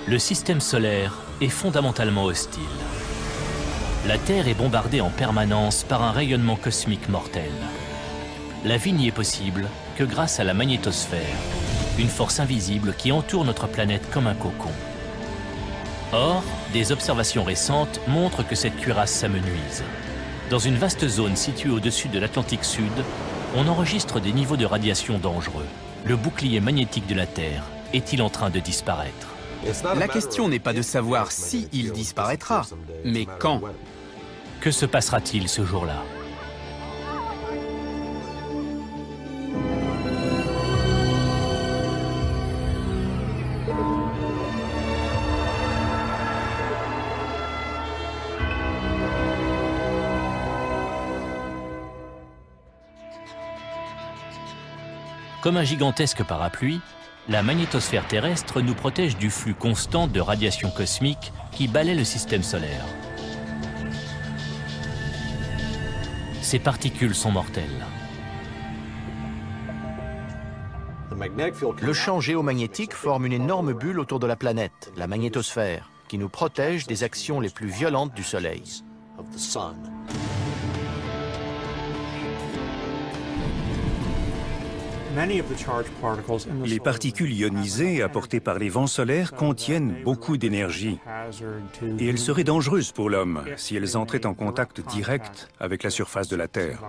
Le système solaire est fondamentalement hostile. La Terre est bombardée en permanence par un rayonnement cosmique mortel. La vie n'y est possible que grâce à la magnétosphère, une force invisible qui entoure notre planète comme un cocon. Or, des observations récentes montrent que cette cuirasse s'amenuise. Dans une vaste zone située au-dessus de l'Atlantique Sud, on enregistre des niveaux de radiation dangereux. Le bouclier magnétique de la Terre est-il en train de disparaître? La question n'est pas de savoir si il disparaîtra, mais quand. Que se passera-t-il ce jour-là? Comme un gigantesque parapluie, la magnétosphère terrestre nous protège du flux constant de radiation cosmique qui balaie le système solaire. Ces particules sont mortelles. Le champ géomagnétique forme une énorme bulle autour de la planète, la magnétosphère, qui nous protège des actions les plus violentes du Soleil. Les particules ionisées apportées par les vents solaires contiennent beaucoup d'énergie et elles seraient dangereuses pour l'homme si elles entraient en contact direct avec la surface de la Terre.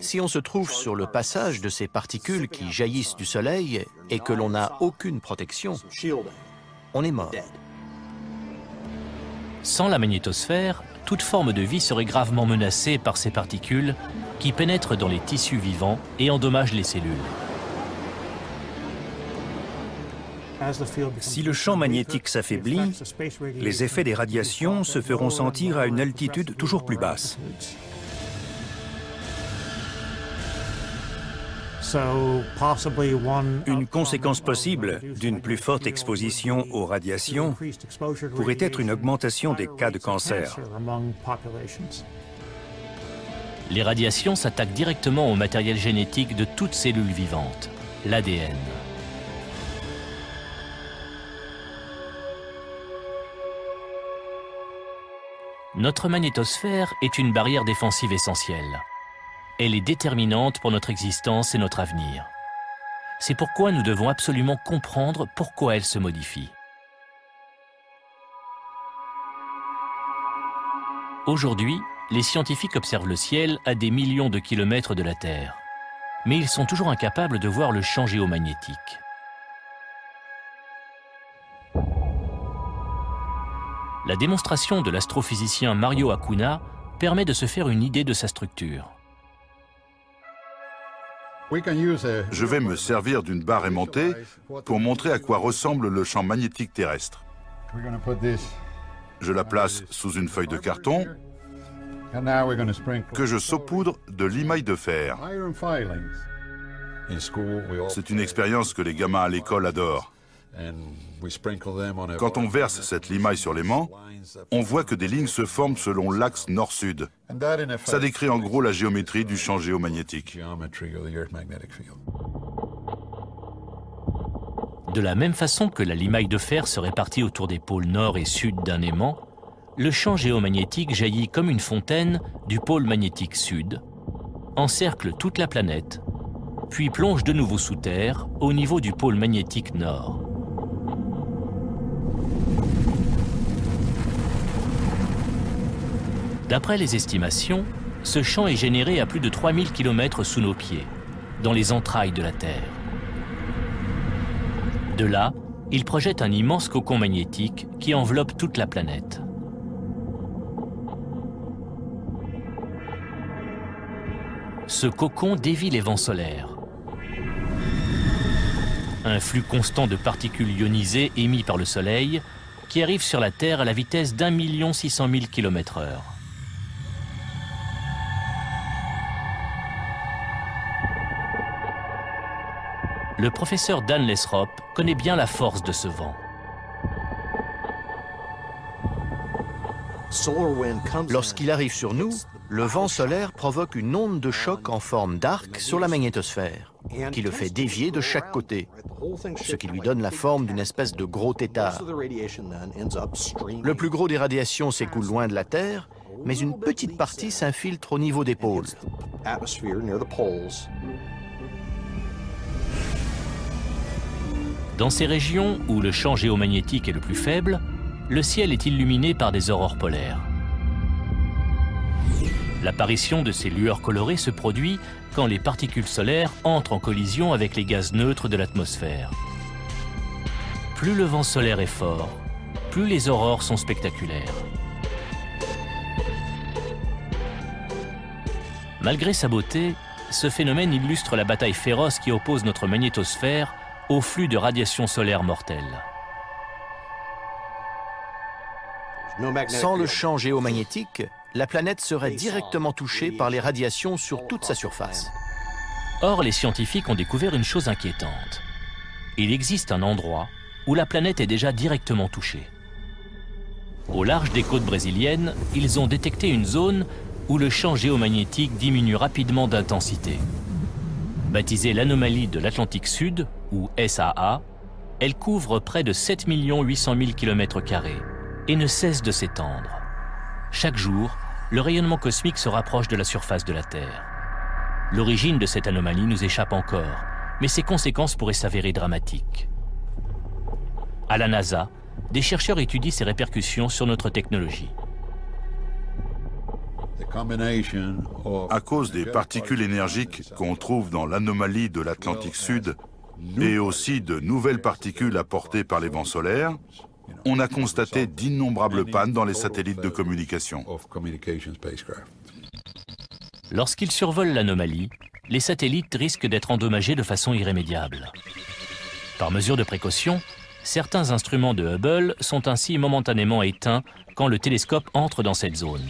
Si on se trouve sur le passage de ces particules qui jaillissent du Soleil et que l'on n'a aucune protection, on est mort. Sans la magnétosphère, toute forme de vie serait gravement menacée par ces particules qui pénètrent dans les tissus vivants et endommagent les cellules. Si le champ magnétique s'affaiblit, les effets des radiations se feront sentir à une altitude toujours plus basse. Une conséquence possible d'une plus forte exposition aux radiations pourrait être une augmentation des cas de cancer. Les radiations s'attaquent directement au matériel génétique de toute cellule vivante, l'ADN. Notre magnétosphère est une barrière défensive essentielle. Elle est déterminante pour notre existence et notre avenir. C'est pourquoi nous devons absolument comprendre pourquoi elle se modifie. Aujourd'hui, les scientifiques observent le ciel à des millions de kilomètres de la Terre. Mais ils sont toujours incapables de voir le champ géomagnétique. La démonstration de l'astrophysicien Mario Acuna permet de se faire une idée de sa structure. Je vais me servir d'une barre aimantée pour montrer à quoi ressemble le champ magnétique terrestre. Je la place sous une feuille de carton que je saupoudre de limaille de fer. C'est une expérience que les gamins à l'école adorent. Quand on verse cette limaille sur l'aimant, on voit que des lignes se forment selon l'axe nord-sud. Ça décrit en gros la géométrie du champ géomagnétique. De la même façon que la limaille de fer se répartit autour des pôles nord et sud d'un aimant, le champ géomagnétique jaillit comme une fontaine du pôle magnétique sud, encercle toute la planète, puis plonge de nouveau sous terre au niveau du pôle magnétique nord. D'après les estimations, ce champ est généré à plus de 3000 km sous nos pieds, dans les entrailles de la Terre. De là, il projette un immense cocon magnétique qui enveloppe toute la planète. Ce cocon dévie les vents solaires. Un flux constant de particules ionisées émis par le Soleil qui arrive sur la Terre à la vitesse d'1 600 000 km/h. Le professeur Dan Lesrop connaît bien la force de ce vent. Lorsqu'il arrive sur nous, le vent solaire provoque une onde de choc en forme d'arc sur la magnétosphère. qui le fait dévier de chaque côté, ce qui lui donne la forme d'une espèce de gros tétard. Le plus gros des radiations s'écoule loin de la Terre, mais une petite partie s'infiltre au niveau des pôles. Dans ces régions où le champ géomagnétique est le plus faible, le ciel est illuminé par des aurores polaires. L'apparition de ces lueurs colorées se produit quand les particules solaires entrent en collision avec les gaz neutres de l'atmosphère. Plus le vent solaire est fort, plus les aurores sont spectaculaires. Malgré sa beauté, ce phénomène illustre la bataille féroce qui oppose notre magnétosphère au flux de radiation solaire mortelle. Sans le champ géomagnétique, la planète serait directement touchée par les radiations sur toute sa surface. Or, les scientifiques ont découvert une chose inquiétante. Il existe un endroit où la planète est déjà directement touchée. Au large des côtes brésiliennes, ils ont détecté une zone où le champ géomagnétique diminue rapidement d'intensité. Baptisée l'anomalie de l'Atlantique Sud, ou SAA, elle couvre près de 7 800 000 km² et ne cesse de s'étendre. Chaque jour, le rayonnement cosmique se rapproche de la surface de la Terre. L'origine de cette anomalie nous échappe encore, mais ses conséquences pourraient s'avérer dramatiques. À la NASA, des chercheurs étudient ces répercussions sur notre technologie. À cause des particules énergiques qu'on trouve dans l'anomalie de l'Atlantique Sud et aussi de nouvelles particules apportées par les vents solaires, on a constaté d'innombrables pannes dans les satellites de communication. Lorsqu'ils survolent l'anomalie, les satellites risquent d'être endommagés de façon irrémédiable. Par mesure de précaution, certains instruments de Hubble sont ainsi momentanément éteints quand le télescope entre dans cette zone.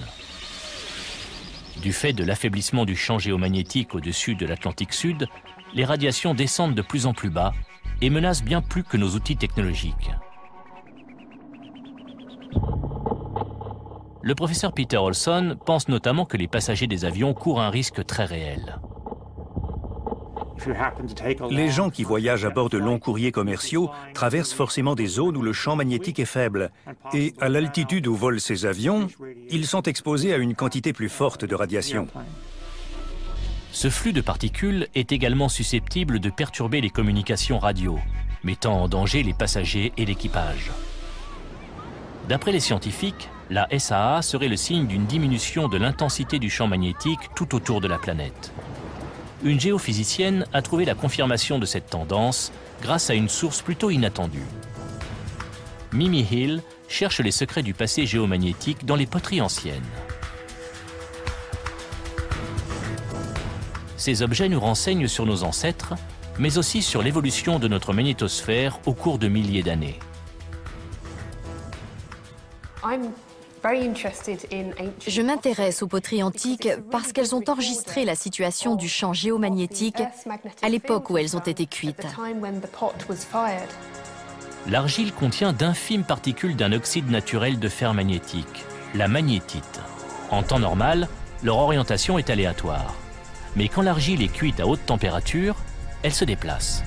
Du fait de l'affaiblissement du champ géomagnétique au-dessus de l'Atlantique Sud, les radiations descendent de plus en plus bas et menacent bien plus que nos outils technologiques. Le professeur Peter Olson pense notamment que les passagers des avions courent un risque très réel. Les gens qui voyagent à bord de longs courriers commerciaux traversent forcément des zones où le champ magnétique est faible. Et à l'altitude où volent ces avions, ils sont exposés à une quantité plus forte de radiation. Ce flux de particules est également susceptible de perturber les communications radio, mettant en danger les passagers et l'équipage. D'après les scientifiques, la SAA serait le signe d'une diminution de l'intensité du champ magnétique tout autour de la planète. Une géophysicienne a trouvé la confirmation de cette tendance grâce à une source plutôt inattendue. Mimi Hill cherche les secrets du passé géomagnétique dans les poteries anciennes. Ces objets nous renseignent sur nos ancêtres, mais aussi sur l'évolution de notre magnétosphère au cours de milliers d'années. Je m'intéresse aux poteries antiques parce qu'elles ont enregistré la situation du champ géomagnétique à l'époque où elles ont été cuites. L'argile contient d'infimes particules d'un oxyde naturel de fer magnétique, la magnétite. En temps normal, leur orientation est aléatoire. Mais quand l'argile est cuite à haute température, elle se déplace.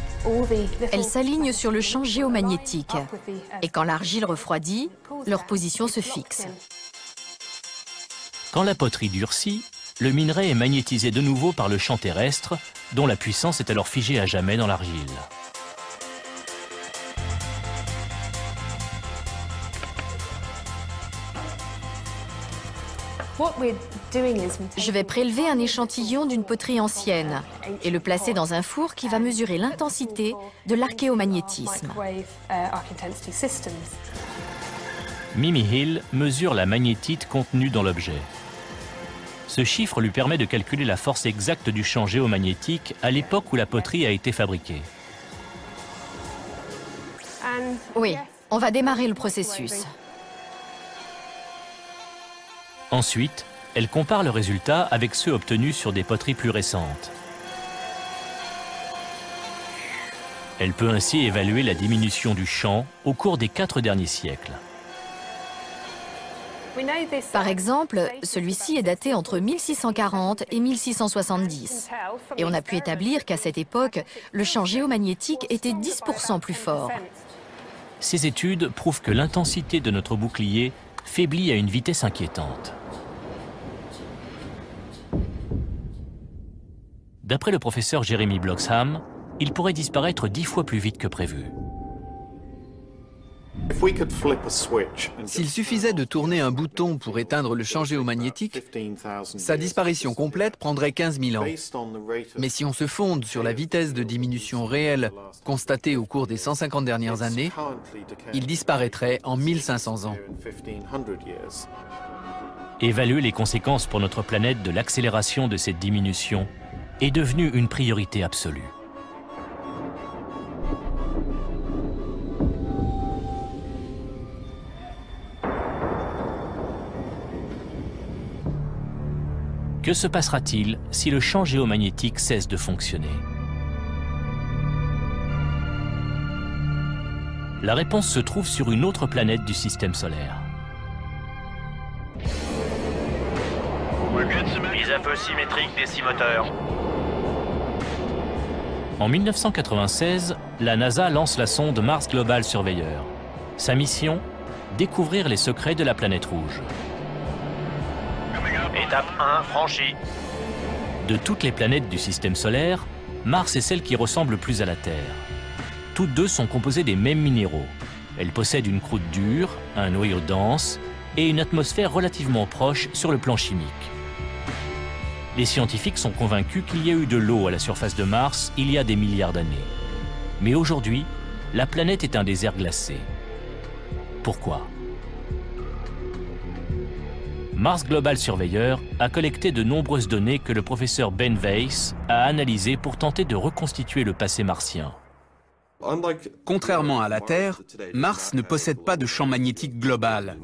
Elles s'alignent sur le champ géomagnétique. Et quand l'argile refroidit, leur position se fixe. Quand la poterie durcit, le minerai est magnétisé de nouveau par le champ terrestre, dont la puissance est alors figée à jamais dans l'argile. Je vais prélever un échantillon d'une poterie ancienne et le placer dans un four qui va mesurer l'intensité de l'archéomagnétisme. Mimi Hill mesure la magnétite contenue dans l'objet. Ce chiffre lui permet de calculer la force exacte du champ géomagnétique à l'époque où la poterie a été fabriquée. Oui, on va démarrer le processus. Ensuite, elle compare le résultat avec ceux obtenus sur des poteries plus récentes. Elle peut ainsi évaluer la diminution du champ au cours des 4 derniers siècles. Par exemple, celui-ci est daté entre 1640 et 1670. Et on a pu établir qu'à cette époque, le champ géomagnétique était 10% plus fort. Ces études prouvent que l'intensité de notre bouclier faiblit à une vitesse inquiétante. D'après le professeur Jeremy Bloxham, il pourrait disparaître 10 fois plus vite que prévu. S'il suffisait de tourner un bouton pour éteindre le champ géomagnétique, sa disparition complète prendrait 15 000 ans. Mais si on se fonde sur la vitesse de diminution réelle constatée au cours des 150 dernières années, il disparaîtrait en 1500 ans. Évaluer les conséquences pour notre planète de l'accélération de cette diminution est devenu une priorité absolue. Que se passera-t-il si le champ géomagnétique cesse de fonctionner? La réponse se trouve sur une autre planète du système solaire. Mise à feu symétrique des 6 moteurs. En 1996, la NASA lance la sonde Mars Global Surveyor. Sa mission, découvrir les secrets de la planète rouge. Étape 1 franchie. De toutes les planètes du système solaire, Mars est celle qui ressemble le plus à la Terre. Toutes deux sont composées des mêmes minéraux. Elles possèdent une croûte dure, un noyau dense et une atmosphère relativement proche sur le plan chimique. Les scientifiques sont convaincus qu'il y a eu de l'eau à la surface de Mars il y a des milliards d'années. Mais aujourd'hui, la planète est un désert glacé. Pourquoi? Mars Global Surveyor a collecté de nombreuses données que le professeur Ben Weiss a analysées pour tenter de reconstituer le passé martien. Contrairement à la Terre, Mars ne possède pas de champ magnétique global.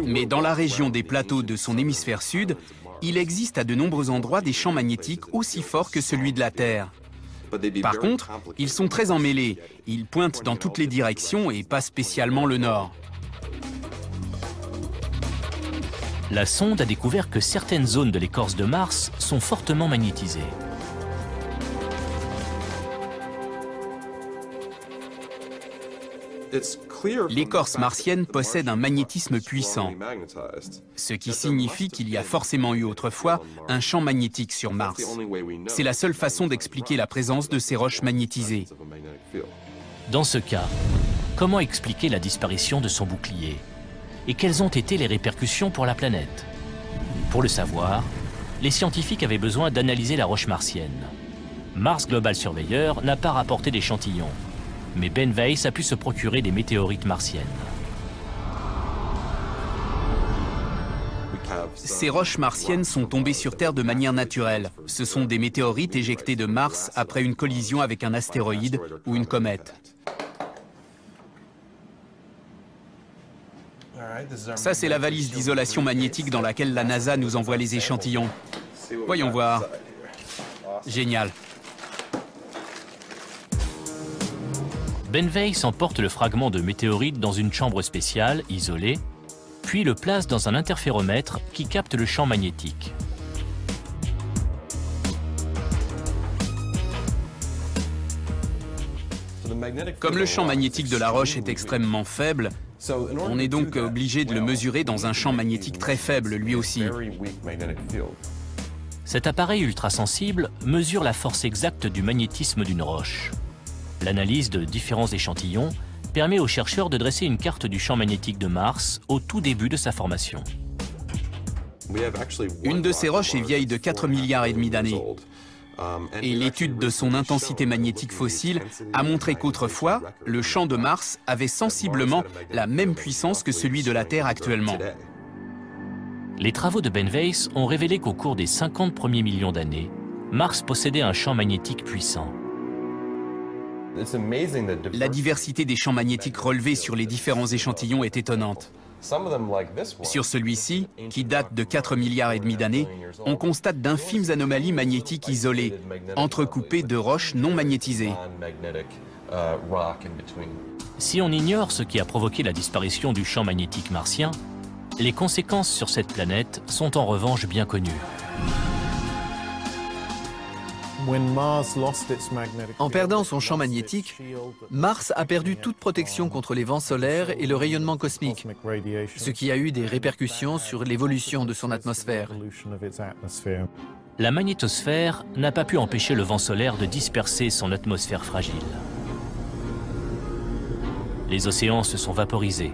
Mais dans la région des plateaux de son hémisphère sud, il existe à de nombreux endroits des champs magnétiques aussi forts que celui de la Terre. Par contre, ils sont très emmêlés. Ils pointent dans toutes les directions et pas spécialement le nord. La sonde a découvert que certaines zones de l'écorce de Mars sont fortement magnétisées. L'écorce martienne possède un magnétisme puissant, ce qui signifie qu'il y a forcément eu autrefois un champ magnétique sur Mars. C'est la seule façon d'expliquer la présence de ces roches magnétisées. Dans ce cas, comment expliquer la disparition de son bouclier? Et quelles ont été les répercussions pour la planète? Pour le savoir, les scientifiques avaient besoin d'analyser la roche martienne. Mars Global Surveyor n'a pas rapporté d'échantillons, mais Ben Weiss a pu se procurer des météorites martiennes. Ces roches martiennes sont tombées sur Terre de manière naturelle. Ce sont des météorites éjectées de Mars après une collision avec un astéroïde ou une comète. Ça, c'est la valise d'isolation magnétique dans laquelle la NASA nous envoie les échantillons. Voyons voir. Génial. Ben Weiss emporte le fragment de météorite dans une chambre spéciale, isolée, puis le place dans un interféromètre qui capte le champ magnétique. Comme le champ magnétique de la roche est extrêmement faible, on est donc obligé de le mesurer dans un champ magnétique très faible lui aussi. Cet appareil ultrasensible mesure la force exacte du magnétisme d'une roche. L'analyse de différents échantillons permet aux chercheurs de dresser une carte du champ magnétique de Mars au tout début de sa formation. Une de ces roches est vieille de 4,5 milliards d'années. Et l'étude de son intensité magnétique fossile a montré qu'autrefois, le champ de Mars avait sensiblement la même puissance que celui de la Terre actuellement. Les travaux de Ben Weiss ont révélé qu'au cours des 50 premiers millions d'années, Mars possédait un champ magnétique puissant. La diversité des champs magnétiques relevés sur les différents échantillons est étonnante. Sur celui-ci, qui date de 4,5 milliards d'années, on constate d'infimes anomalies magnétiques isolées, entrecoupées de roches non magnétisées. Si on ignore ce qui a provoqué la disparition du champ magnétique martien, les conséquences sur cette planète sont en revanche bien connues. En perdant son champ magnétique, Mars a perdu toute protection contre les vents solaires et le rayonnement cosmique, ce qui a eu des répercussions sur l'évolution de son atmosphère. La magnétosphère n'a pas pu empêcher le vent solaire de disperser son atmosphère fragile. Les océans se sont vaporisés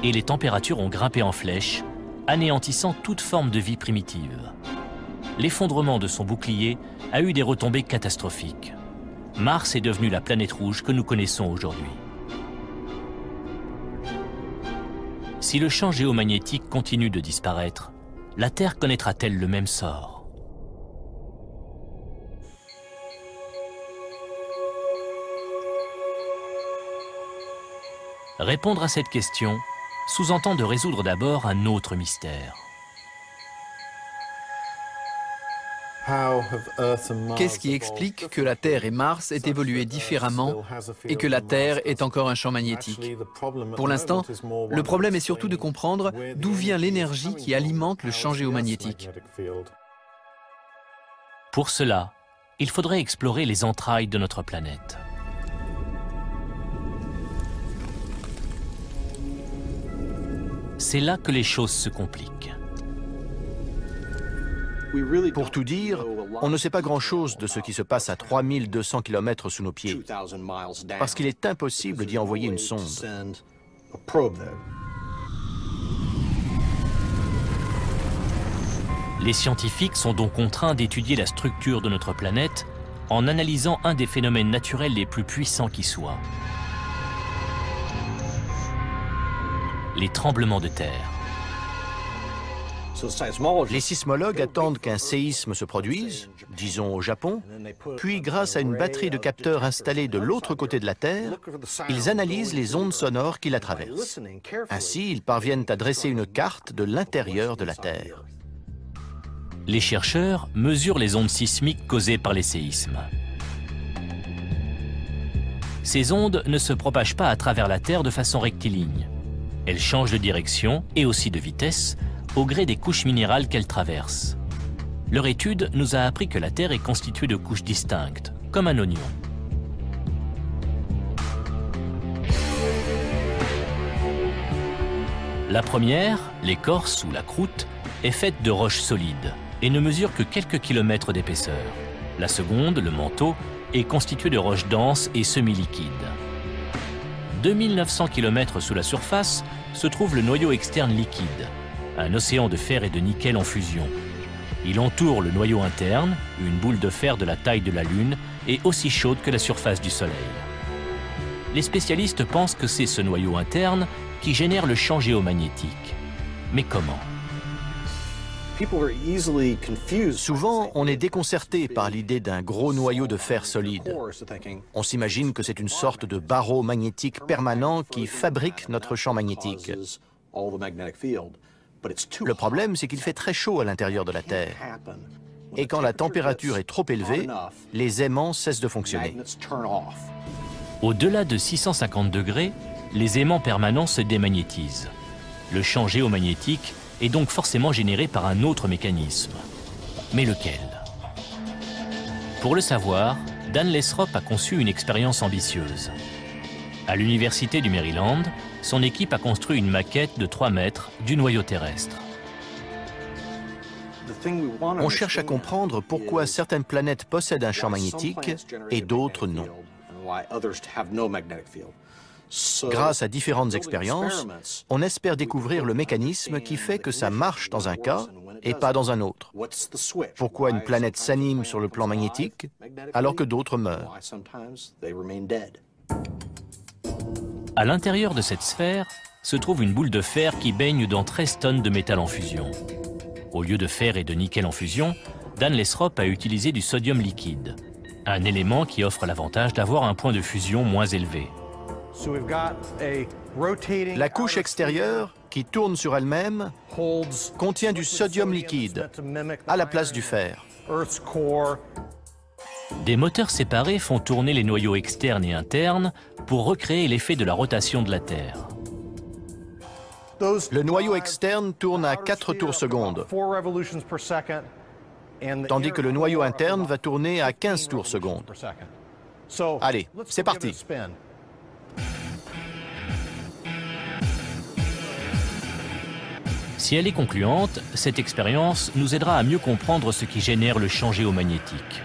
et les températures ont grimpé en flèche, anéantissant toute forme de vie primitive. L'effondrement de son bouclier a eu des retombées catastrophiques. Mars est devenue la planète rouge que nous connaissons aujourd'hui. Si le champ géomagnétique continue de disparaître, la Terre connaîtra-t-elle le même sort? Répondre à cette question sous-entend de résoudre d'abord un autre mystère. Qu'est-ce qui explique que la Terre et Mars aient évolué différemment et que la Terre ait encore un champ magnétique? Pour l'instant, le problème est surtout de comprendre d'où vient l'énergie qui alimente le champ géomagnétique. Pour cela, il faudrait explorer les entrailles de notre planète. C'est là que les choses se compliquent. Pour tout dire, on ne sait pas grand-chose de ce qui se passe à 3200 km sous nos pieds, parce qu'il est impossible d'y envoyer une sonde. Les scientifiques sont donc contraints d'étudier la structure de notre planète en analysant un des phénomènes naturels les plus puissants qui soient. Les tremblements de terre. Les sismologues attendent qu'un séisme se produise, disons au Japon, puis grâce à une batterie de capteurs installés de l'autre côté de la Terre, ils analysent les ondes sonores qui la traversent. Ainsi, ils parviennent à dresser une carte de l'intérieur de la Terre. Les chercheurs mesurent les ondes sismiques causées par les séismes. Ces ondes ne se propagent pas à travers la Terre de façon rectiligne. Elles changent de direction et aussi de vitesse au gré des couches minérales qu'elles traversent. Leur étude nous a appris que la Terre est constituée de couches distinctes, comme un oignon. La première, l'écorce ou la croûte, est faite de roches solides et ne mesure que quelques kilomètres d'épaisseur. La seconde, le manteau, est constitué de roches denses et semi-liquides. 2900 km sous la surface se trouve le noyau externe liquide, un océan de fer et de nickel en fusion. Il entoure le noyau interne, une boule de fer de la taille de la Lune et aussi chaude que la surface du Soleil. Les spécialistes pensent que c'est ce noyau interne qui génère le champ géomagnétique. Mais comment? Souvent, on est déconcerté par l'idée d'un gros noyau de fer solide. On s'imagine que c'est une sorte de barreau magnétique permanent qui fabrique notre champ magnétique. Le problème, c'est qu'il fait très chaud à l'intérieur de la Terre. Et quand la température est trop élevée, les aimants cessent de fonctionner. Au-delà de 650 degrés, les aimants permanents se démagnétisent. Le champ géomagnétique est donc forcément généré par un autre mécanisme. Mais lequel? Pour le savoir, Dan Lesrop a conçu une expérience ambitieuse. À l'Université du Maryland, son équipe a construit une maquette de 3 mètres du noyau terrestre. On cherche à comprendre pourquoi certaines planètes possèdent un champ magnétique et d'autres non. Grâce à différentes expériences, on espère découvrir le mécanisme qui fait que ça marche dans un cas et pas dans un autre. Pourquoi une planète s'anime sur le plan magnétique alors que d'autres meurent? À l'intérieur de cette sphère se trouve une boule de fer qui baigne dans 13 tonnes de métal en fusion. Au lieu de fer et de nickel en fusion, Dan Lesrop a utilisé du sodium liquide, un élément qui offre l'avantage d'avoir un point de fusion moins élevé. La couche extérieure, qui tourne sur elle-même, contient du sodium liquide à la place du fer. Des moteurs séparés font tourner les noyaux externes et internes pour recréer l'effet de la rotation de la Terre. Le noyau externe tourne à 4 tours secondes, tandis que le noyau interne va tourner à 15 tours secondes. Allez, c'est parti. Si elle est concluante, cette expérience nous aidera à mieux comprendre ce qui génère le champ géomagnétique.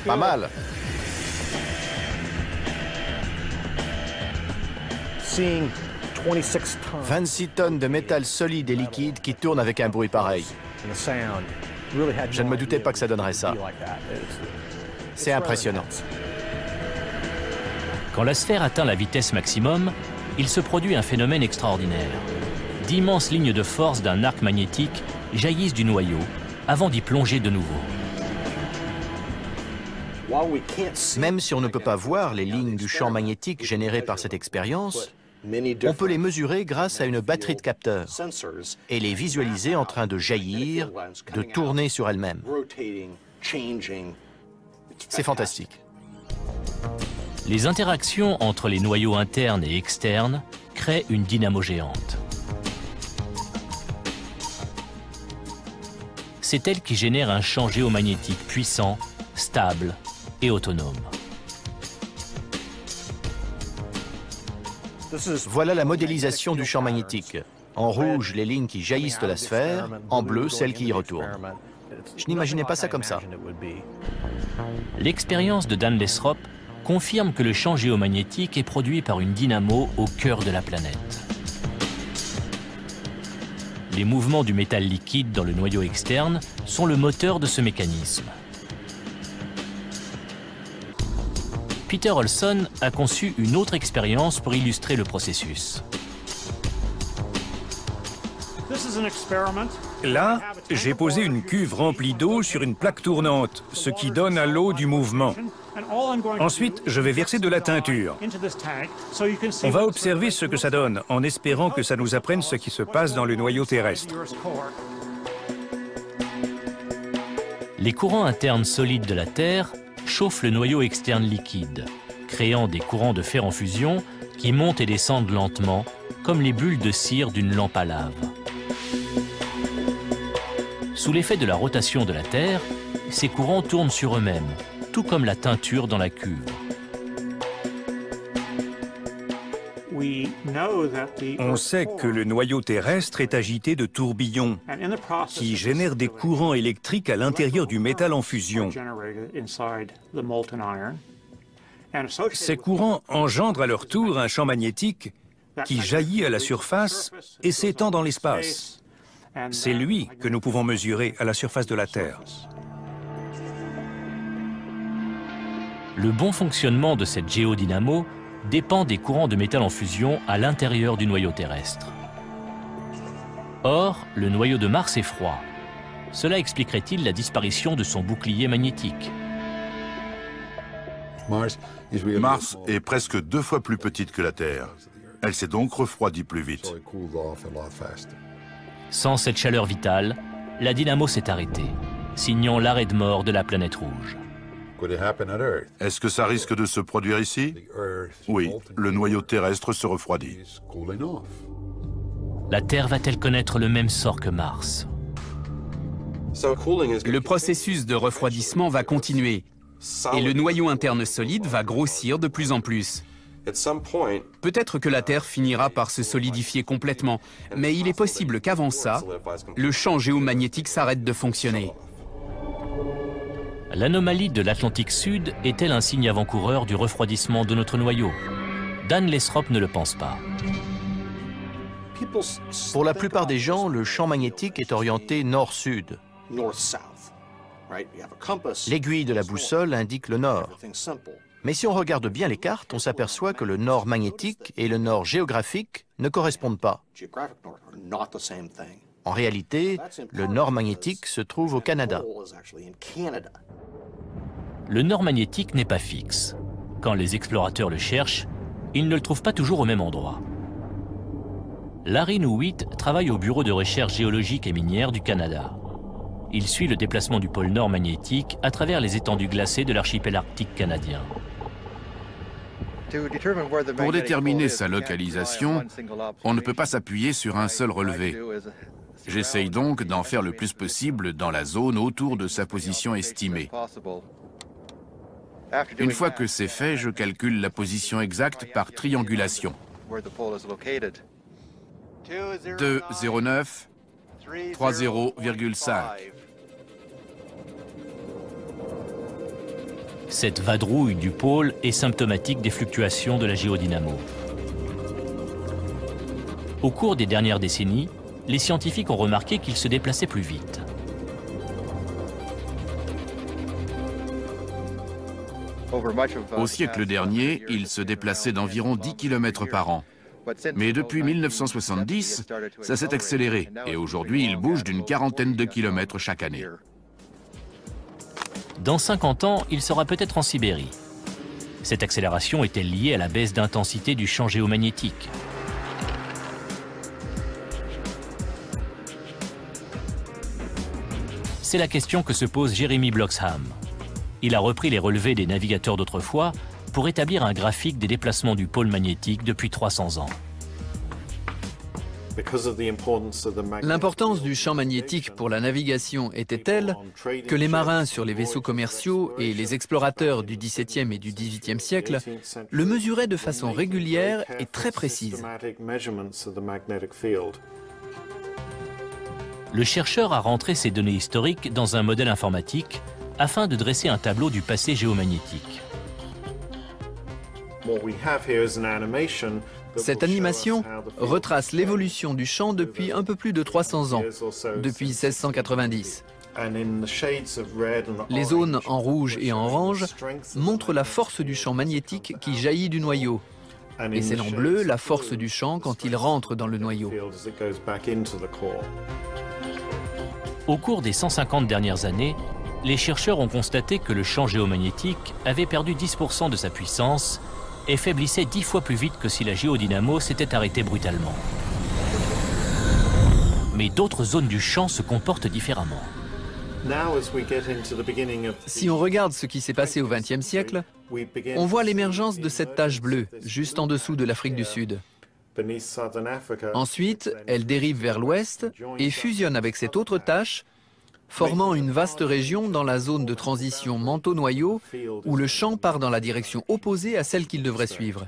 Pas mal. 26 tonnes de métal solide et liquide qui tournent avec un bruit pareil. Je ne me doutais pas que ça donnerait ça. C'est impressionnant. Quand la sphère atteint la vitesse maximum, il se produit un phénomène extraordinaire. D'immenses lignes de force d'un arc magnétique jaillissent du noyau avant d'y plonger de nouveau. Même si on ne peut pas voir les lignes du champ magnétique générées par cette expérience, on peut les mesurer grâce à une batterie de capteurs et les visualiser en train de jaillir, de tourner sur elles-mêmes. C'est fantastique. Les interactions entre les noyaux internes et externes créent une dynamo géante. C'est elle qui génère un champ géomagnétique puissant, stable et autonome. Voilà la modélisation du champ magnétique. En rouge, les lignes qui jaillissent de la sphère, en bleu, celles qui y retournent. Je n'imaginais pas ça comme ça. L'expérience de Dan Lesrop confirme que le champ géomagnétique est produit par une dynamo au cœur de la planète. Les mouvements du métal liquide dans le noyau externe sont le moteur de ce mécanisme. Peter Olson a conçu une autre expérience pour illustrer le processus. Là, j'ai posé une cuve remplie d'eau sur une plaque tournante, ce qui donne à l'eau du mouvement. Ensuite, je vais verser de la teinture. On va observer ce que ça donne, en espérant que ça nous apprenne ce qui se passe dans le noyau terrestre. Les courants internes solides de la Terre chauffent le noyau externe liquide, créant des courants de fer en fusion qui montent et descendent lentement, comme les bulles de cire d'une lampe à lave. Sous l'effet de la rotation de la Terre, ces courants tournent sur eux-mêmes, tout comme la teinture dans la cuve. On sait que le noyau terrestre est agité de tourbillons qui génèrent des courants électriques à l'intérieur du métal en fusion. Ces courants engendrent à leur tour un champ magnétique qui jaillit à la surface et s'étend dans l'espace. C'est lui que nous pouvons mesurer à la surface de la Terre. Le bon fonctionnement de cette géodynamo dépend des courants de métal en fusion à l'intérieur du noyau terrestre. Or, le noyau de Mars est froid. Cela expliquerait-il la disparition de son bouclier magnétique? Mars est presque 2 fois plus petite que la Terre. Elle s'est donc refroidie plus vite. Sans cette chaleur vitale, la dynamo s'est arrêtée, signant l'arrêt de mort de la planète rouge. Est-ce que ça risque de se produire ici? Oui, le noyau terrestre se refroidit. La Terre va-t-elle connaître le même sort que Mars? Le processus de refroidissement va continuer et le noyau interne solide va grossir de plus en plus. Peut-être que la Terre finira par se solidifier complètement, mais il est possible qu'avant ça, le champ géomagnétique s'arrête de fonctionner. L'anomalie de l'Atlantique Sud est-elle un signe avant-coureur du refroidissement de notre noyau? Dan Lesrop ne le pense pas. Pour la plupart des gens, le champ magnétique est orienté nord-sud. L'aiguille de la boussole indique le nord. Mais si on regarde bien les cartes, on s'aperçoit que le nord magnétique et le nord géographique ne correspondent pas. En réalité, le nord magnétique se trouve au Canada. Le nord magnétique n'est pas fixe. Quand les explorateurs le cherchent, ils ne le trouvent pas toujours au même endroit. Larry Newitt travaille au Bureau de recherche géologique et minière du Canada. Il suit le déplacement du pôle Nord magnétique à travers les étendues glacées de l'archipel arctique canadien. Pour déterminer sa localisation, on ne peut pas s'appuyer sur un seul relevé. J'essaye donc d'en faire le plus possible dans la zone autour de sa position estimée. Une fois que c'est fait, je calcule la position exacte par triangulation. 2,09, 30,5. Cette vadrouille du pôle est symptomatique des fluctuations de la géodynamo. Au cours des dernières décennies, les scientifiques ont remarqué qu'il se déplaçait plus vite. Au siècle dernier, il se déplaçait d'environ 10 km par an. Mais depuis 1970, ça s'est accéléré et aujourd'hui, il bouge d'une quarantaine de kilomètres chaque année. Dans 50 ans, il sera peut-être en Sibérie. Cette accélération est-elle liée à la baisse d'intensité du champ géomagnétique? C'est la question que se pose Jeremy Bloxham. Il a repris les relevés des navigateurs d'autrefois pour établir un graphique des déplacements du pôle magnétique depuis 300 ans. L'importance du champ magnétique pour la navigation était telle que les marins sur les vaisseaux commerciaux et les explorateurs du XVIIe et du XVIIIe siècle le mesuraient de façon régulière et très précise. Le chercheur a rentré ces données historiques dans un modèle informatique afin de dresser un tableau du passé géomagnétique. Cette animation retrace l'évolution du champ depuis un peu plus de 300 ans, depuis 1690. Les zones en rouge et en orange montrent la force du champ magnétique qui jaillit du noyau. Et c'est en bleu la force du champ quand il rentre dans le noyau. Au cours des 150 dernières années, les chercheurs ont constaté que le champ géomagnétique avait perdu 10% de sa puissance et faiblissait 10 fois plus vite que si la géodynamo s'était arrêtée brutalement. Mais d'autres zones du champ se comportent différemment. Si on regarde ce qui s'est passé au XXe siècle, on voit l'émergence de cette tache bleue, juste en dessous de l'Afrique du Sud. Ensuite, elle dérive vers l'ouest et fusionne avec cette autre tache, formant une vaste région dans la zone de transition manteau-noyau où le champ part dans la direction opposée à celle qu'il devrait suivre.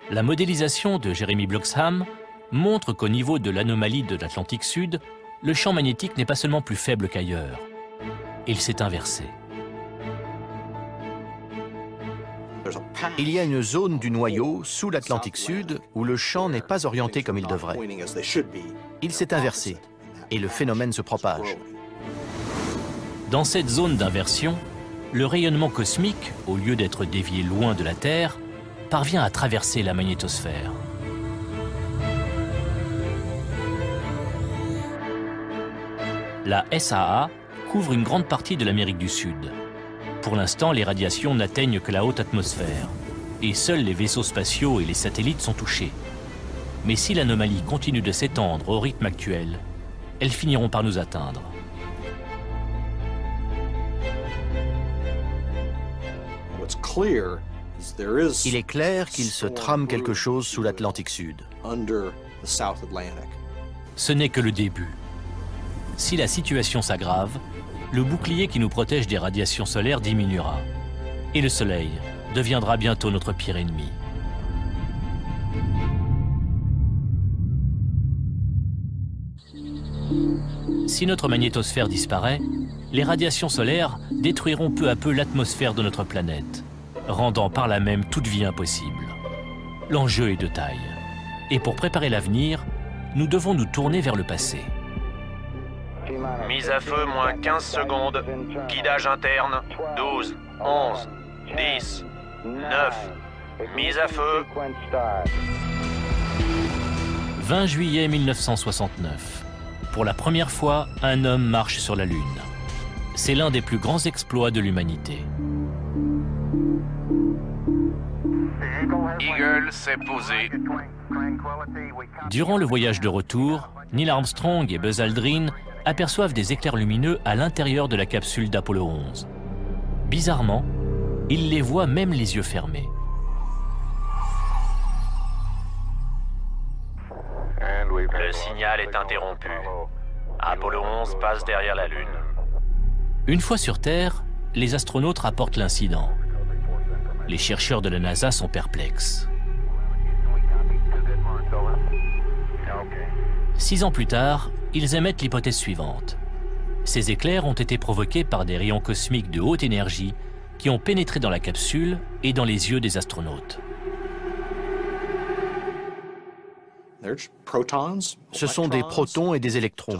La modélisation de Jeremy Bloxham montre qu'au niveau de l'anomalie de l'Atlantique Sud, le champ magnétique n'est pas seulement plus faible qu'ailleurs. Il s'est inversé. Il y a une zone du noyau sous l'Atlantique Sud où le champ n'est pas orienté comme il devrait. Il s'est inversé et le phénomène se propage. Dans cette zone d'inversion, le rayonnement cosmique, au lieu d'être dévié loin de la Terre, parvient à traverser la magnétosphère. La SAA couvre une grande partie de l'Amérique du Sud. Pour l'instant, les radiations n'atteignent que la haute atmosphère, et seuls les vaisseaux spatiaux et les satellites sont touchés. Mais si l'anomalie continue de s'étendre au rythme actuel, elles finiront par nous atteindre. Il est clair qu'il se trame quelque chose sous l'Atlantique Sud. Ce n'est que le début. Si la situation s'aggrave, le bouclier qui nous protège des radiations solaires diminuera. Et le Soleil deviendra bientôt notre pire ennemi. Si notre magnétosphère disparaît, les radiations solaires détruiront peu à peu l'atmosphère de notre planète, rendant par là même toute vie impossible. L'enjeu est de taille. Et pour préparer l'avenir, nous devons nous tourner vers le passé. Mise à feu, moins 15 secondes. Guidage interne, 12, 11, 10, 9. Mise à feu. 20 juillet 1969. Pour la première fois, un homme marche sur la Lune. C'est l'un des plus grands exploits de l'humanité. Eagle, c'est posé. Durant le voyage de retour, Neil Armstrong et Buzz Aldrin aperçoivent des éclairs lumineux à l'intérieur de la capsule d'Apollo 11. Bizarrement, ils les voient même les yeux fermés. Le signal est interrompu. Apollo 11 passe derrière la Lune. Une fois sur Terre, les astronautes rapportent l'incident. Les chercheurs de la NASA sont perplexes. 6 ans plus tard, ils émettent l'hypothèse suivante. Ces éclairs ont été provoqués par des rayons cosmiques de haute énergie qui ont pénétré dans la capsule et dans les yeux des astronautes. Ce sont des protons et des électrons,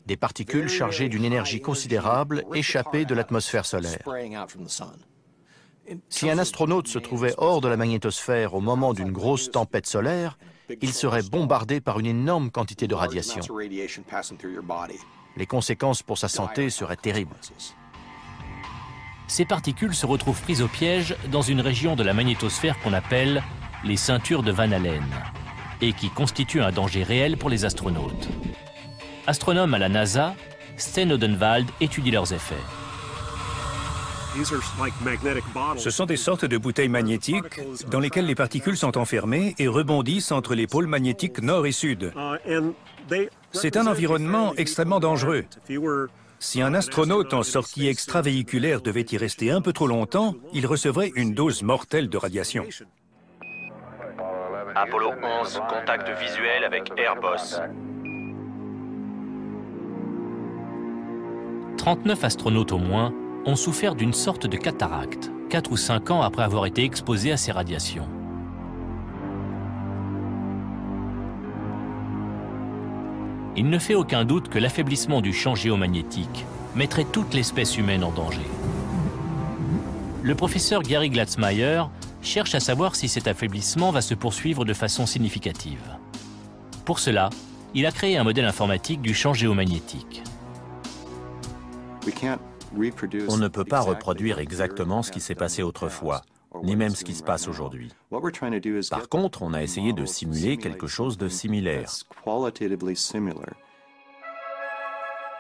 des particules chargées d'une énergie considérable échappées de l'atmosphère solaire. Si un astronaute se trouvait hors de la magnétosphère au moment d'une grosse tempête solaire, il serait bombardé par une énorme quantité de radiation. Les conséquences pour sa santé seraient terribles. Ces particules se retrouvent prises au piège dans une région de la magnétosphère qu'on appelle les ceintures de Van Allen et qui constituent un danger réel pour les astronautes. Astronome à la NASA, Sten Odenwald étudie leurs effets. Ce sont des sortes de bouteilles magnétiques dans lesquelles les particules sont enfermées et rebondissent entre les pôles magnétiques nord et sud. C'est un environnement extrêmement dangereux. Si un astronaute en sortie extravéhiculaire devait y rester un peu trop longtemps, il recevrait une dose mortelle de radiation. Apollo 11, contact visuel avec Airbus. 39 astronautes au moins ont souffert d'une sorte de cataracte, 4 ou 5 ans après avoir été exposés à ces radiations. Il ne fait aucun doute que l'affaiblissement du champ géomagnétique mettrait toute l'espèce humaine en danger. Le professeur Gary Glatzmeyer cherche à savoir si cet affaiblissement va se poursuivre de façon significative. Pour cela, il a créé un modèle informatique du champ géomagnétique. On ne peut pas reproduire exactement ce qui s'est passé autrefois, ni même ce qui se passe aujourd'hui. Par contre, on a essayé de simuler quelque chose de similaire.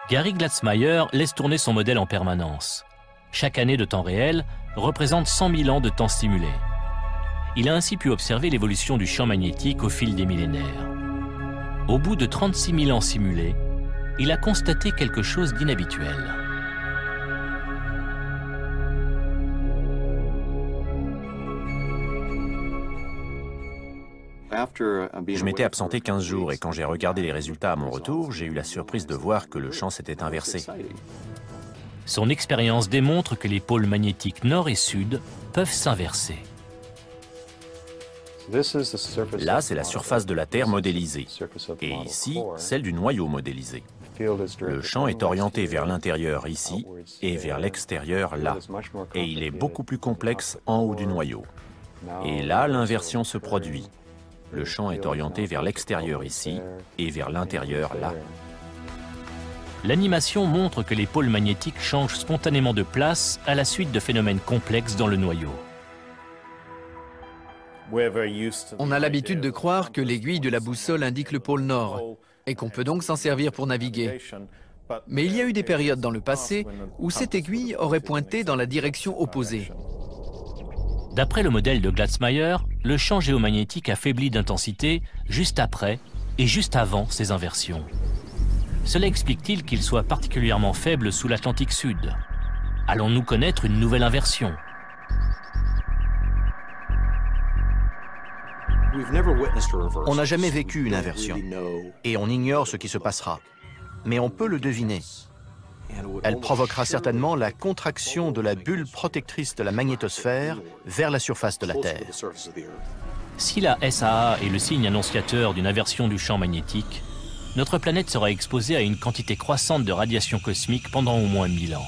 Gary Glatzmeyer laisse tourner son modèle en permanence. Chaque année de temps réel représente 100 000 ans de temps simulé. Il a ainsi pu observer l'évolution du champ magnétique au fil des millénaires. Au bout de 36 000 ans simulés, il a constaté quelque chose d'inhabituel. Je m'étais absenté 15 jours et quand j'ai regardé les résultats à mon retour, j'ai eu la surprise de voir que le champ s'était inversé. Son expérience démontre que les pôles magnétiques nord et sud peuvent s'inverser. Là, c'est la surface de la Terre modélisée, et ici, celle du noyau modélisé. Le champ est orienté vers l'intérieur ici et vers l'extérieur là, et il est beaucoup plus complexe en haut du noyau. Et là, l'inversion se produit. Le champ est orienté vers l'extérieur ici et vers l'intérieur là. L'animation montre que les pôles magnétiques changent spontanément de place à la suite de phénomènes complexes dans le noyau. On a l'habitude de croire que l'aiguille de la boussole indique le pôle nord et qu'on peut donc s'en servir pour naviguer. Mais il y a eu des périodes dans le passé où cette aiguille aurait pointé dans la direction opposée. D'après le modèle de Glatzmeyer, le champ géomagnétique a faibli d'intensité juste après et juste avant ces inversions. Cela explique-t-il qu'il soit particulièrement faible sous l'Atlantique Sud? Allons-nous connaître une nouvelle inversion? On n'a jamais vécu une inversion, et on ignore ce qui se passera. Mais on peut le deviner. Elle provoquera certainement la contraction de la bulle protectrice de la magnétosphère vers la surface de la Terre. Si la SAA est le signe annonciateur d'une inversion du champ magnétique, notre planète sera exposée à une quantité croissante de radiation cosmique pendant au moins 1000 ans.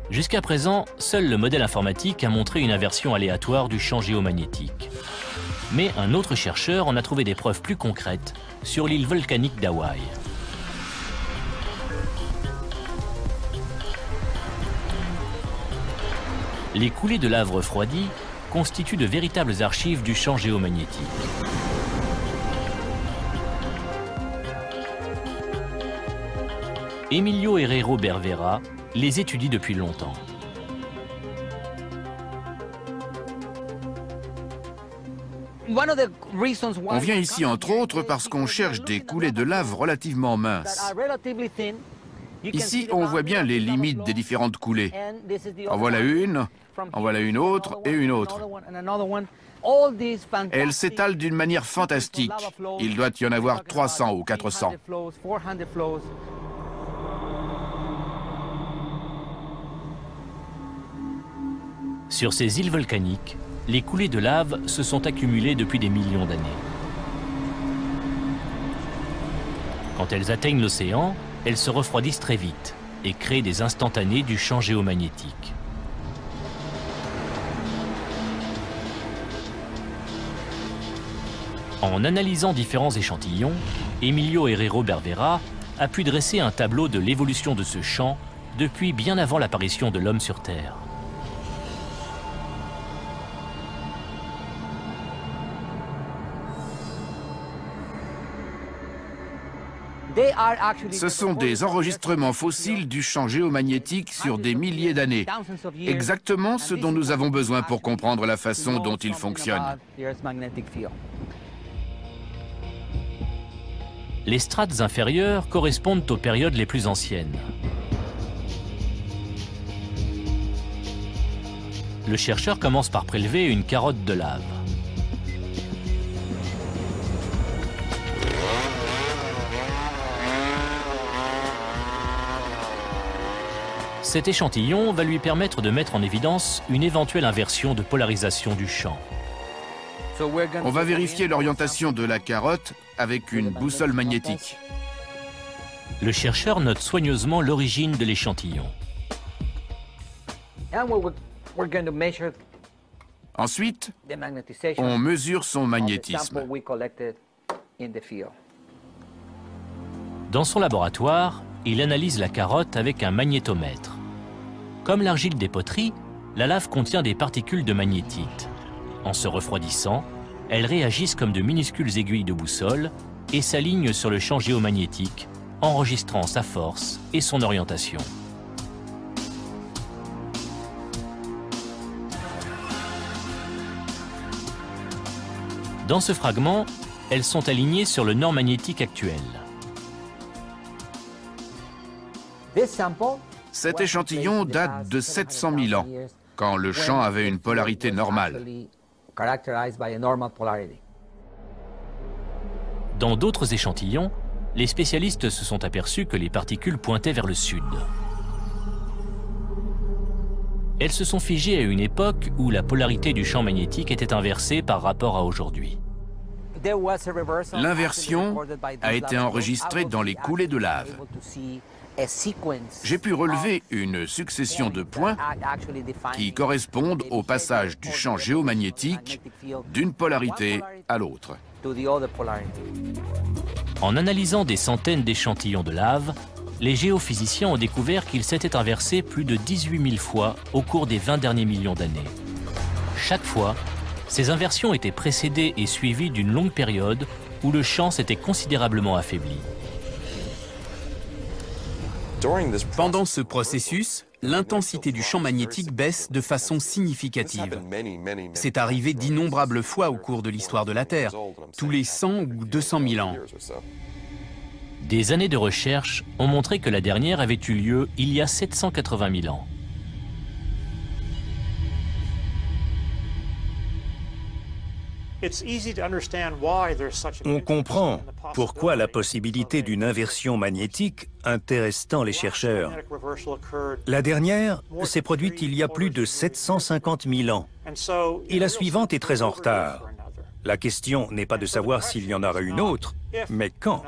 Jusqu'à présent, seul le modèle informatique a montré une inversion aléatoire du champ géomagnétique. Mais un autre chercheur en a trouvé des preuves plus concrètes sur l'île volcanique d'Hawaï. Les coulées de lave refroidie constituent de véritables archives du champ géomagnétique. Emilio Herrero Bervera les étudie depuis longtemps. On vient ici entre autres parce qu'on cherche des coulées de lave relativement minces. Ici, on voit bien les limites des différentes coulées. En voilà une autre et une autre. Elles s'étalent d'une manière fantastique. Il doit y en avoir 300 ou 400. Sur ces îles volcaniques, les coulées de lave se sont accumulées depuis des millions d'années. Quand elles atteignent l'océan, elles se refroidissent très vite et créent des instantanés du champ géomagnétique. En analysant différents échantillons, Emilio Herrero Bervera a pu dresser un tableau de l'évolution de ce champ depuis bien avant l'apparition de l'homme sur Terre. Ce sont des enregistrements fossiles du champ géomagnétique sur des milliers d'années. Exactement ce dont nous avons besoin pour comprendre la façon dont il fonctionne. Les strates inférieures correspondent aux périodes les plus anciennes. Le chercheur commence par prélever une carotte de lave. Cet échantillon va lui permettre de mettre en évidence une éventuelle inversion de polarisation du champ. On va vérifier l'orientation de la carotte avec une boussole magnétique. Le chercheur note soigneusement l'origine de l'échantillon. Ensuite, on mesure son magnétisme. Dans son laboratoire, il analyse la carotte avec un magnétomètre. Comme l'argile des poteries, la lave contient des particules de magnétite. En se refroidissant, elles réagissent comme de minuscules aiguilles de boussole et s'alignent sur le champ géomagnétique, enregistrant sa force et son orientation. Dans ce fragment, elles sont alignées sur le nord magnétique actuel. Cet échantillon date de 700 000 ans, quand le champ avait une polarité normale. Dans d'autres échantillons, les spécialistes se sont aperçus que les particules pointaient vers le sud. Elles se sont figées à une époque où la polarité du champ magnétique était inversée par rapport à aujourd'hui. L'inversion a été enregistrée dans les coulées de lave. J'ai pu relever une succession de points qui correspondent au passage du champ géomagnétique d'une polarité à l'autre. En analysant des centaines d'échantillons de lave, les géophysiciens ont découvert qu'il s'était inversé plus de 18 000 fois au cours des 20 derniers millions d'années. Chaque fois, ces inversions étaient précédées et suivies d'une longue période où le champ s'était considérablement affaibli. Pendant ce processus, l'intensité du champ magnétique baisse de façon significative. C'est arrivé d'innombrables fois au cours de l'histoire de la Terre, tous les 100 ou 200 000 ans. Des années de recherche ont montré que la dernière avait eu lieu il y a 780 000 ans. On comprend pourquoi la possibilité d'une inversion magnétique intéresse tant les chercheurs. La dernière s'est produite il y a plus de 750 000 ans et la suivante est très en retard. La question n'est pas de savoir s'il y en aura une autre, mais quand.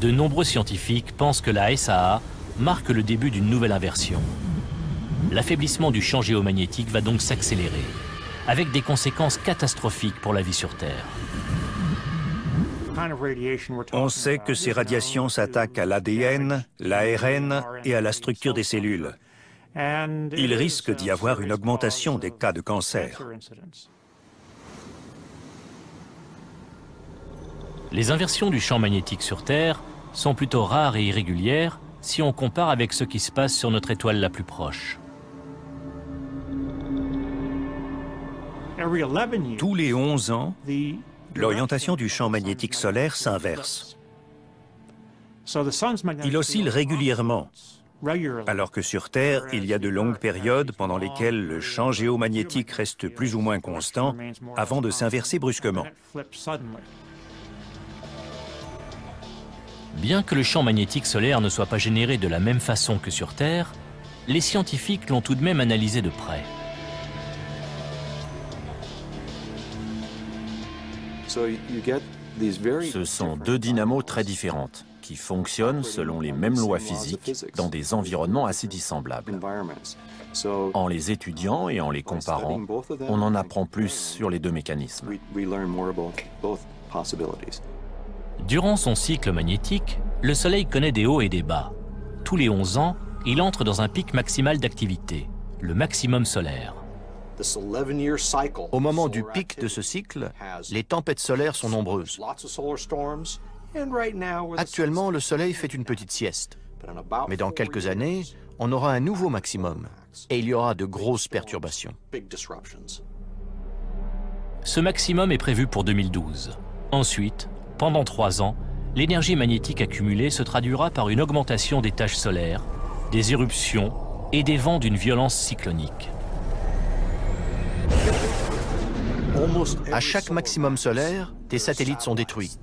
De nombreux scientifiques pensent que la SAA marque le début d'une nouvelle inversion. L'affaiblissement du champ géomagnétique va donc s'accélérer, avec des conséquences catastrophiques pour la vie sur Terre. On sait que ces radiations s'attaquent à l'ADN, l'ARN et à la structure des cellules. Il risque d'y avoir une augmentation des cas de cancer. Les inversions du champ magnétique sur Terre sont plutôt rares et irrégulières si on compare avec ce qui se passe sur notre étoile la plus proche. Tous les 11 ans, l'orientation du champ magnétique solaire s'inverse. Il oscille régulièrement, alors que sur Terre, il y a de longues périodes pendant lesquelles le champ géomagnétique reste plus ou moins constant avant de s'inverser brusquement. Bien que le champ magnétique solaire ne soit pas généré de la même façon que sur Terre, les scientifiques l'ont tout de même analysé de près. Ce sont deux dynamos très différentes, qui fonctionnent selon les mêmes lois physiques dans des environnements assez dissemblables. En les étudiant et en les comparant, on en apprend plus sur les deux mécanismes. Durant son cycle magnétique, le Soleil connaît des hauts et des bas. Tous les 11 ans, il entre dans un pic maximal d'activité, le maximum solaire. Au moment du pic de ce cycle, les tempêtes solaires sont nombreuses. Actuellement, le Soleil fait une petite sieste. Mais dans quelques années, on aura un nouveau maximum et il y aura de grosses perturbations. Ce maximum est prévu pour 2012. Ensuite, pendant 3 ans, l'énergie magnétique accumulée se traduira par une augmentation des taches solaires, des éruptions et des vents d'une violence cyclonique. À chaque maximum solaire, des satellites sont détruits.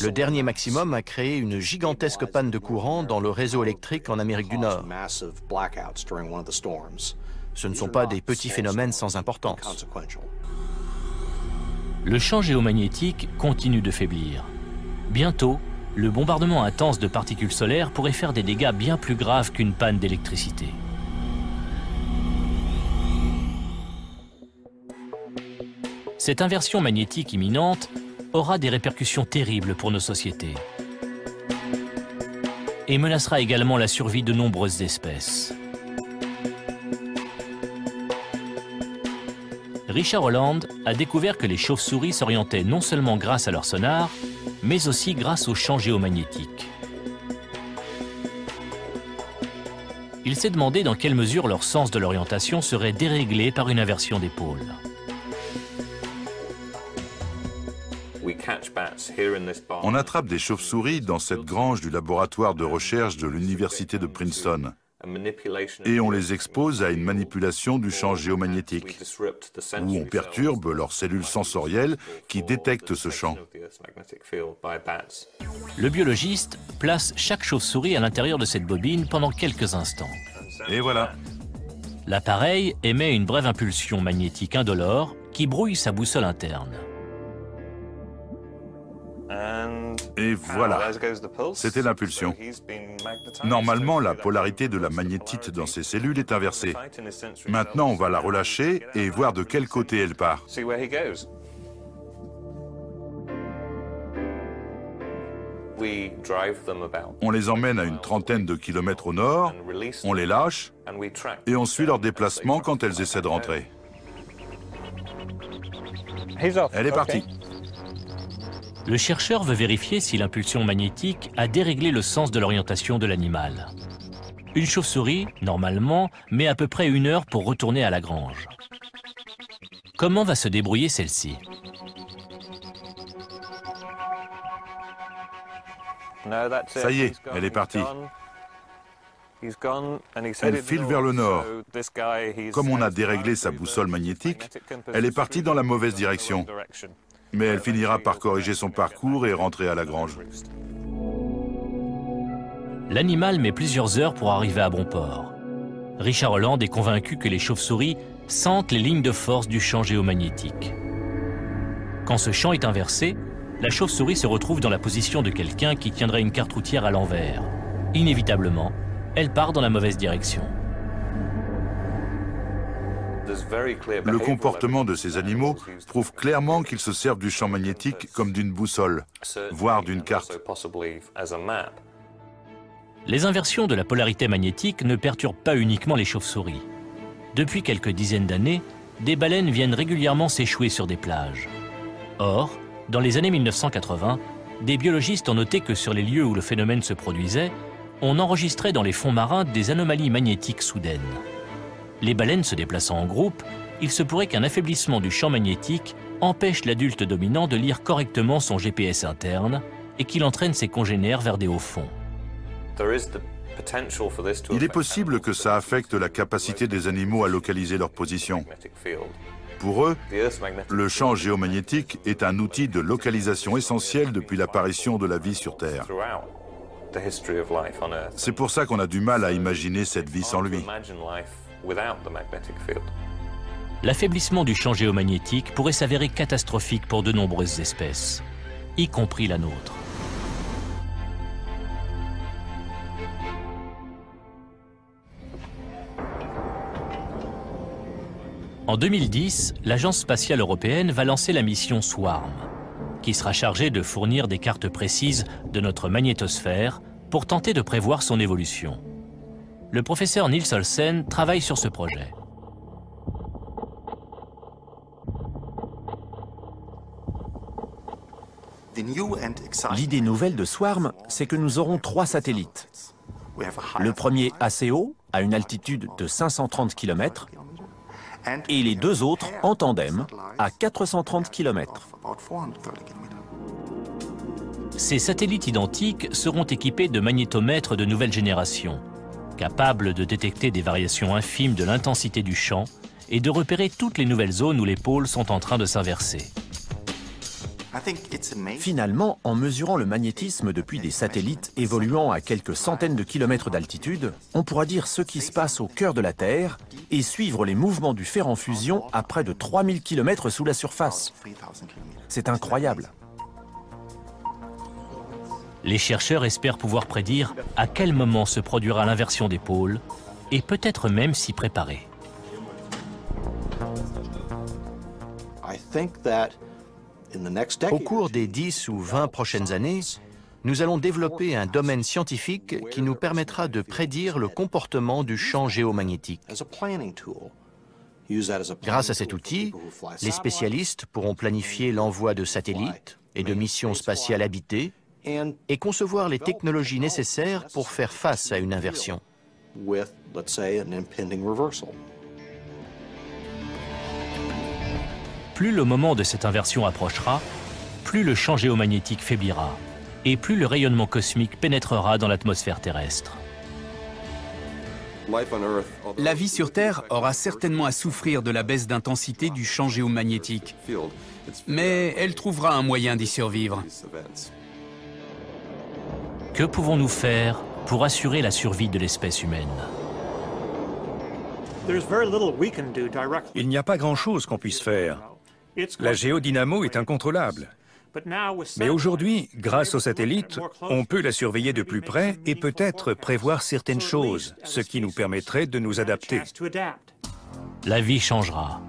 Le dernier maximum a créé une gigantesque panne de courant dans le réseau électrique en Amérique du Nord. Ce ne sont pas des petits phénomènes sans importance. Le champ géomagnétique continue de faiblir. Bientôt, le bombardement intense de particules solaires pourrait faire des dégâts bien plus graves qu'une panne d'électricité. Cette inversion magnétique imminente aura des répercussions terribles pour nos sociétés et menacera également la survie de nombreuses espèces. Richard Holland a découvert que les chauves-souris s'orientaient non seulement grâce à leur sonar, mais aussi grâce au champ géomagnétique. Il s'est demandé dans quelle mesure leur sens de l'orientation serait déréglé par une inversion des pôles. On attrape des chauves-souris dans cette grange du laboratoire de recherche de l'université de Princeton et on les expose à une manipulation du champ géomagnétique où on perturbe leurs cellules sensorielles qui détectent ce champ. Le biologiste place chaque chauve-souris à l'intérieur de cette bobine pendant quelques instants. Et voilà. L'appareil émet une brève impulsion magnétique indolore qui brouille sa boussole interne. Et voilà, c'était l'impulsion. Normalement, la polarité de la magnétite dans ces cellules est inversée. Maintenant, on va la relâcher et voir de quel côté elle part. On les emmène à une trentaine de kilomètres au nord, on les lâche et on suit leur déplacement quand elles essaient de rentrer. Elle est partie. Le chercheur veut vérifier si l'impulsion magnétique a déréglé le sens de l'orientation de l'animal. Une chauve-souris, normalement, met à peu près 1 heure pour retourner à la grange. Comment va se débrouiller celle-ci? Ça y est, elle est partie. Elle file vers le nord. Comme on a déréglé sa boussole magnétique, elle est partie dans la mauvaise direction. Mais elle finira par corriger son parcours et rentrer à la grange. L'animal met plusieurs heures pour arriver à bon port. Richard Holland est convaincu que les chauves-souris sentent les lignes de force du champ géomagnétique. Quand ce champ est inversé, la chauve-souris se retrouve dans la position de quelqu'un qui tiendrait une carte routière à l'envers. Inévitablement, elle part dans la mauvaise direction. Le comportement de ces animaux prouve clairement qu'ils se servent du champ magnétique comme d'une boussole, voire d'une carte. Les inversions de la polarité magnétique ne perturbent pas uniquement les chauves-souris. Depuis quelques dizaines d'années, des baleines viennent régulièrement s'échouer sur des plages. Or, dans les années 1980, des biologistes ont noté que sur les lieux où le phénomène se produisait, on enregistrait dans les fonds marins des anomalies magnétiques soudaines. Les baleines se déplaçant en groupe, il se pourrait qu'un affaiblissement du champ magnétique empêche l'adulte dominant de lire correctement son GPS interne et qu'il entraîne ses congénères vers des hauts fonds. Il est possible que ça affecte la capacité des animaux à localiser leur position. Pour eux, le champ géomagnétique est un outil de localisation essentiel depuis l'apparition de la vie sur Terre. C'est pour ça qu'on a du mal à imaginer cette vie sans lui. L'affaiblissement du champ géomagnétique pourrait s'avérer catastrophique pour de nombreuses espèces, y compris la nôtre. En 2010, l'Agence spatiale européenne va lancer la mission Swarm, qui sera chargée de fournir des cartes précises de notre magnétosphère pour tenter de prévoir son évolution. Le professeur Niels Olsen travaille sur ce projet. L'idée nouvelle de Swarm, c'est que nous aurons 3 satellites. Le premier assez haut, à une altitude de 530 km, et les 2 autres en tandem, à 430 km. Ces satellites identiques seront équipés de magnétomètres de nouvelle génération, capables de détecter des variations infimes de l'intensité du champ et de repérer toutes les nouvelles zones où les pôles sont en train de s'inverser. Finalement, en mesurant le magnétisme depuis des satellites évoluant à quelques centaines de kilomètres d'altitude, on pourra dire ce qui se passe au cœur de la Terre et suivre les mouvements du fer en fusion à près de 3000 km sous la surface. C'est incroyable. Les chercheurs espèrent pouvoir prédire à quel moment se produira l'inversion des pôles et peut-être même s'y préparer. Au cours des 10 ou 20 prochaines années, nous allons développer un domaine scientifique qui nous permettra de prédire le comportement du champ géomagnétique. Grâce à cet outil, les spécialistes pourront planifier l'envoi de satellites et de missions spatiales habitées et concevoir les technologies nécessaires pour faire face à une inversion. Plus le moment de cette inversion approchera, plus le champ géomagnétique faiblira et plus le rayonnement cosmique pénétrera dans l'atmosphère terrestre. La vie sur Terre aura certainement à souffrir de la baisse d'intensité du champ géomagnétique, mais elle trouvera un moyen d'y survivre. Que pouvons-nous faire pour assurer la survie de l'espèce humaine ? Il n'y a pas grand-chose qu'on puisse faire. La géodynamo est incontrôlable. Mais aujourd'hui, grâce aux satellites, on peut la surveiller de plus près et peut-être prévoir certaines choses, ce qui nous permettrait de nous adapter. La vie changera.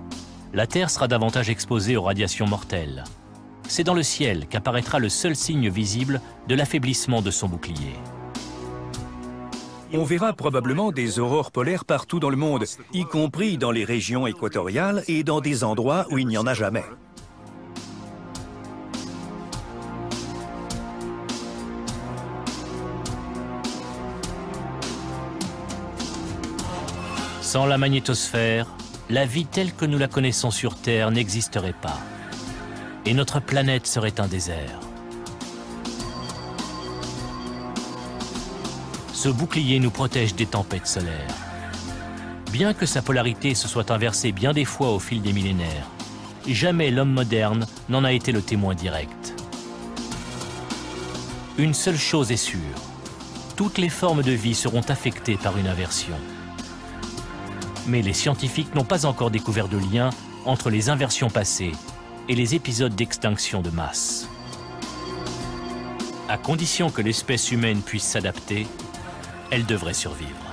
La Terre sera davantage exposée aux radiations mortelles. C'est dans le ciel qu'apparaîtra le seul signe visible de l'affaiblissement de son bouclier. On verra probablement des aurores polaires partout dans le monde, y compris dans les régions équatoriales et dans des endroits où il n'y en a jamais. Sans la magnétosphère, la vie telle que nous la connaissons sur Terre n'existerait pas. Et notre planète serait un désert. Ce bouclier nous protège des tempêtes solaires. Bien que sa polarité se soit inversée bien des fois au fil des millénaires, jamais l'homme moderne n'en a été le témoin direct. Une seule chose est sûre, toutes les formes de vie seront affectées par une inversion. Mais les scientifiques n'ont pas encore découvert de lien entre les inversions passées et les épisodes d'extinction de masse. À condition que l'espèce humaine puisse s'adapter, elle devrait survivre.